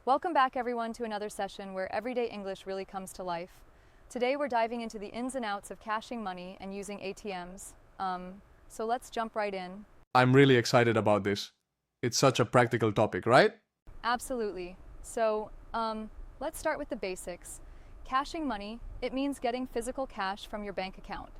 Welcome back everyone to another session where everyday English really comes to life. Today we're diving into the ins and outs of cashing money and using ATMs. So let's jump right in. I'm really excited about this. It's such a practical topic, right? Absolutely. So, let's start with the basics. Cashing money, it means getting physical cash from your bank account.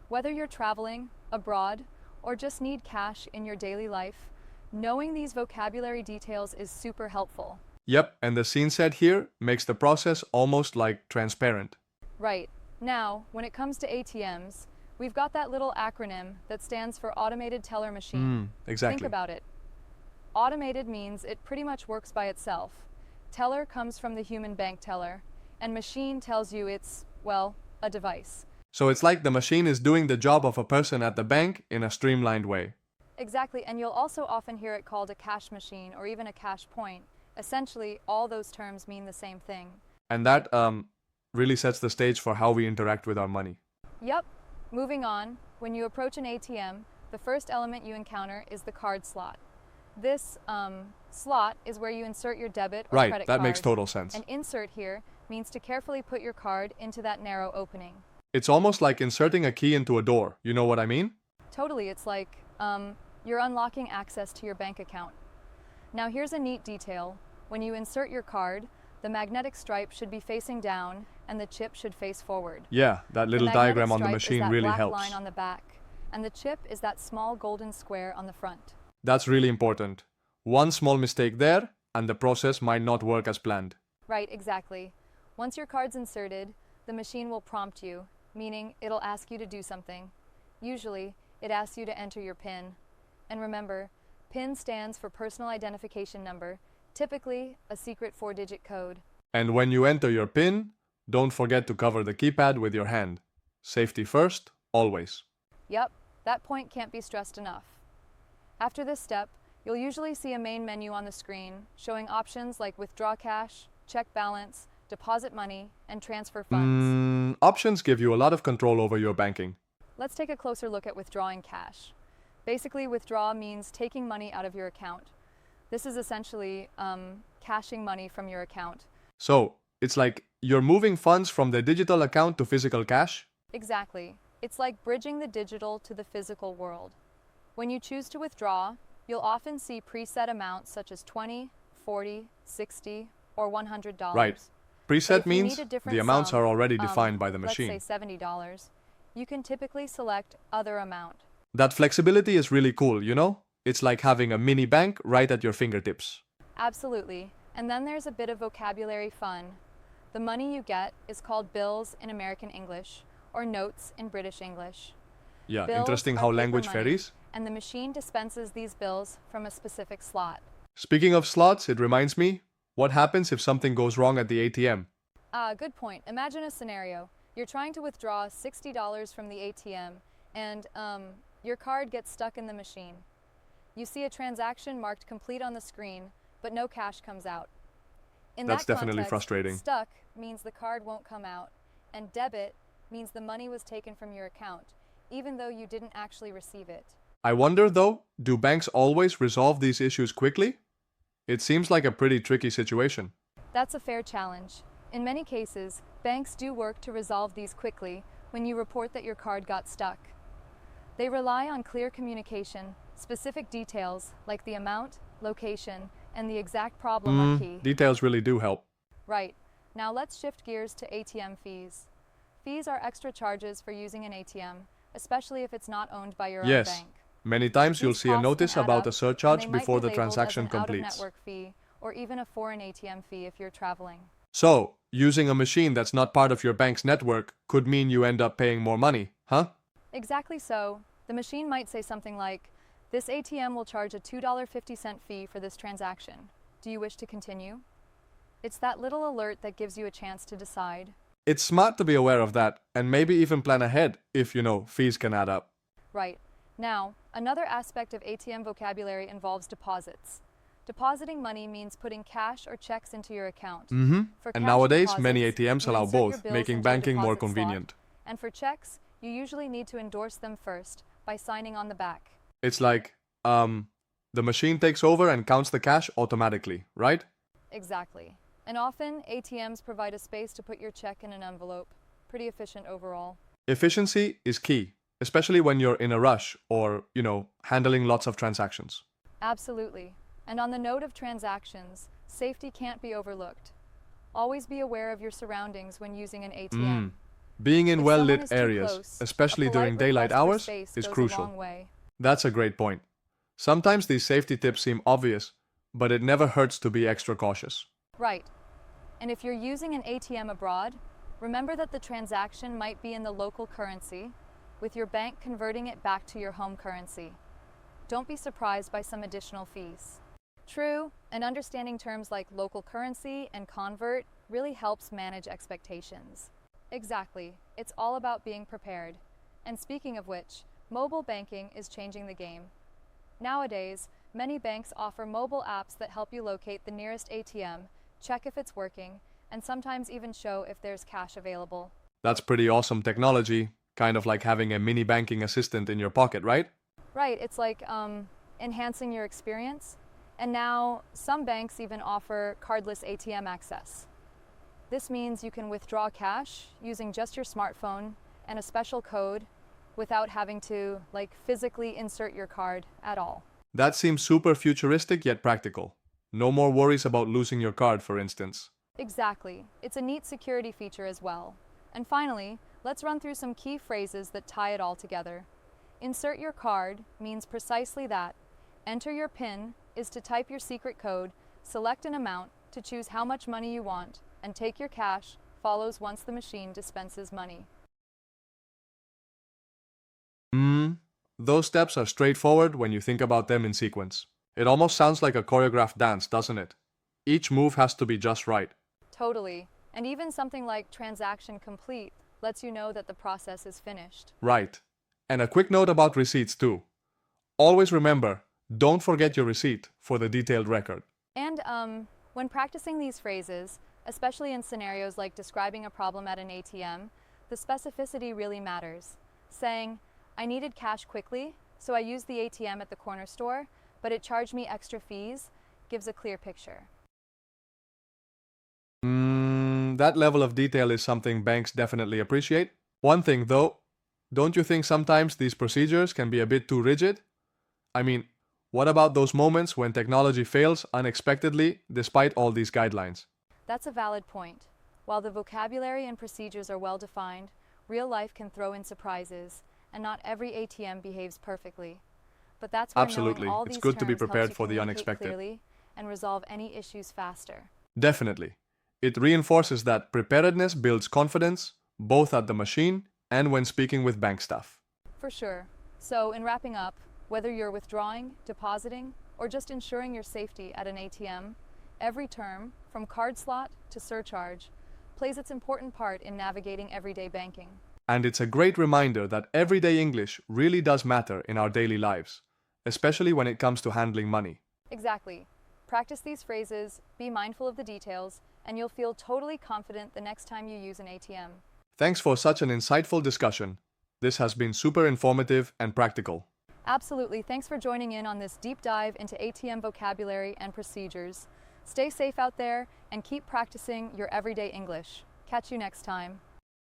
Whether you're traveling, abroad, or just need cash in your daily life, knowing these vocabulary details is super helpful. Yep, and the scene set here makes the process almost like transparent. Right. Now, when it comes to ATMs, we've got that little acronym that stands for Automated Teller Machine. Exactly. Think about it. Automated means it pretty much works by itself. Teller comes from the human bank teller, and machine tells you it's, well, a device. So it's like the machine is doing the job of a person at the bank in a streamlined way. Exactly, and you'll also often hear it called a cash machine or even a cash point. Essentially, all those terms mean the same thing. And that really sets the stage for how we interact with our money. Yep. Moving on, when you approach an ATM, the first element you encounter is the card slot. This slot is where you insert your debit or credit Right, card. that makes total sense. And insert here means to carefully put your card into that narrow opening. It's almost like inserting a key into a door. You know what I mean? Totally, it's like you're unlocking access to your bank account. Now here's a neat detail. When you insert your card, the magnetic stripe should be facing down and the chip should face forward. Yeah, that little diagram on the machine really black helps. Line on the back, and the chip is that small golden square on the front. That's really important. One small mistake there, and the process might not work as planned. Right, exactly. Once your card's inserted, the machine will prompt you, meaning it'll ask you to do something. Usually, it asks you to enter your PIN. And remember, PIN stands for Personal Identification Number, typically a secret 4-digit code. And when you enter your PIN, don't forget to cover the keypad with your hand. Safety first, always. Yep, that point can't be stressed enough. After this step, you'll usually see a main menu on the screen showing options like withdraw cash, check balance, deposit money, and transfer funds. Options give you a lot of control over your banking. Let's take a closer look at withdrawing cash. Basically, withdraw means taking money out of your account. This is essentially cashing money from your account. So, it's like you're moving funds from the digital account to physical cash? Exactly. It's like bridging the digital to the physical world. When you choose to withdraw, you'll often see preset amounts such as $20, $40, $60, or $100. Right. Preset means the amounts are already defined by the machine. Let's say $70. You can typically select other amount. That flexibility is really cool, you know? It's like having a mini bank right at your fingertips. Absolutely. And then there's a bit of vocabulary fun. The money you get is called bills in American English or notes in British English. Yeah, Bills interesting are how paper language money, varies. And the machine dispenses these bills from a specific slot. Speaking of slots, it reminds me, what happens if something goes wrong at the ATM? Good point. Imagine a scenario. You're trying to withdraw $60 from the ATM and your card gets stuck in the machine. You see a transaction marked complete on the screen, but no cash comes out. In That's that definitely context, frustrating. Stuck means the card won't come out, and debit means the money was taken from your account, even though you didn't actually receive it. I wonder though, do banks always resolve these issues quickly? It seems like a pretty tricky situation. That's a fair challenge. In many cases, banks do work to resolve these quickly when you report that your card got stuck. They rely on clear communication, specific details like the amount, location, and the exact problem are key. Details really do help. Right. Now let's shift gears to ATM fees. Fees are extra charges for using an ATM, especially if it's not owned by your own Yes. bank. Many times you'll These see a costs notice can add about up, a and surcharge they might before be the labeled as transaction an completes. out-of-network fee or even a foreign ATM fee if you're traveling. So, using a machine that's not part of your bank's network could mean you end up paying more money, huh? Exactly so. The machine might say something like, "This ATM will charge a $2.50 fee for this transaction. Do you wish to continue?" It's that little alert that gives you a chance to decide. It's smart to be aware of that, and maybe even plan ahead if, fees can add up. Right. Now, another aspect of ATM vocabulary involves deposits. Depositing money means putting cash or checks into your account. For And cash nowadays, many deposits, ATMs you allow insert your both, bills making into a banking more deposit slot. convenient. And for checks, you usually need to endorse them first by signing on the back. It's like, the machine takes over and counts the cash automatically, right? Exactly. And often, ATMs provide a space to put your check in an envelope. Pretty efficient overall. Efficiency is key, especially when you're in a rush or, handling lots of transactions. Absolutely. And on the note of transactions, safety can't be overlooked. Always be aware of your surroundings when using an ATM. Being in If well someone lit is too areas, close, a especially polite during daylight request for hours, space is goes a crucial. long way. That's a great point. Sometimes these safety tips seem obvious, but it never hurts to be extra cautious. Right. And if you're using an ATM abroad, remember that the transaction might be in the local currency, with your bank converting it back to your home currency. Don't be surprised by some additional fees. True, and understanding terms like local currency and convert really helps manage expectations. Exactly. It's all about being prepared. And speaking of which, mobile banking is changing the game. Nowadays, many banks offer mobile apps that help you locate the nearest ATM, check if it's working, and sometimes even show if there's cash available. That's pretty awesome technology, kind of like having a mini banking assistant in your pocket, right? Right, it's like enhancing your experience. And now, some banks even offer cardless ATM access. This means you can withdraw cash using just your smartphone and a special code without having to physically insert your card at all. That seems super futuristic yet practical. No more worries about losing your card, for instance. Exactly. It's a neat security feature as well. And finally, let's run through some key phrases that tie it all together. Insert your card means precisely that. Enter your PIN is to type your secret code, select an amount to choose how much money you want, and take your cash follows once the machine dispenses money. Those steps are straightforward when you think about them in sequence. It almost sounds like a choreographed dance, doesn't it? Each move has to be just right. Totally. And even something like transaction complete lets you know that the process is finished. Right. And a quick note about receipts too. Always remember, don't forget your receipt for the detailed record. And when practicing these phrases, especially in scenarios like describing a problem at an ATM, the specificity really matters. Saying, I needed cash quickly, so I used the ATM at the corner store, but it charged me extra fees, gives a clear picture. That level of detail is something banks definitely appreciate. One thing though, don't you think sometimes these procedures can be a bit too rigid? I mean, what about those moments when technology fails unexpectedly despite all these guidelines? That's a valid point. While the vocabulary and procedures are well defined, real life can throw in surprises, and not every ATM behaves perfectly. But that's where Absolutely. knowing all It's these good to be terms helps prepared you for the communicate unexpected. clearly and resolve any issues faster. Definitely. It reinforces that preparedness builds confidence, both at the machine and when speaking with bank staff. For sure. So, in wrapping up, whether you're withdrawing, depositing, or just ensuring your safety at an ATM, every term, from card slot to surcharge, plays its important part in navigating everyday banking. And it's a great reminder that everyday English really does matter in our daily lives, especially when it comes to handling money. Exactly. Practice these phrases, be mindful of the details, and you'll feel totally confident the next time you use an ATM. Thanks for such an insightful discussion. This has been super informative and practical. Absolutely. Thanks for joining in on this deep dive into ATM vocabulary and procedures. Stay safe out there and keep practicing your everyday English. Catch you next time.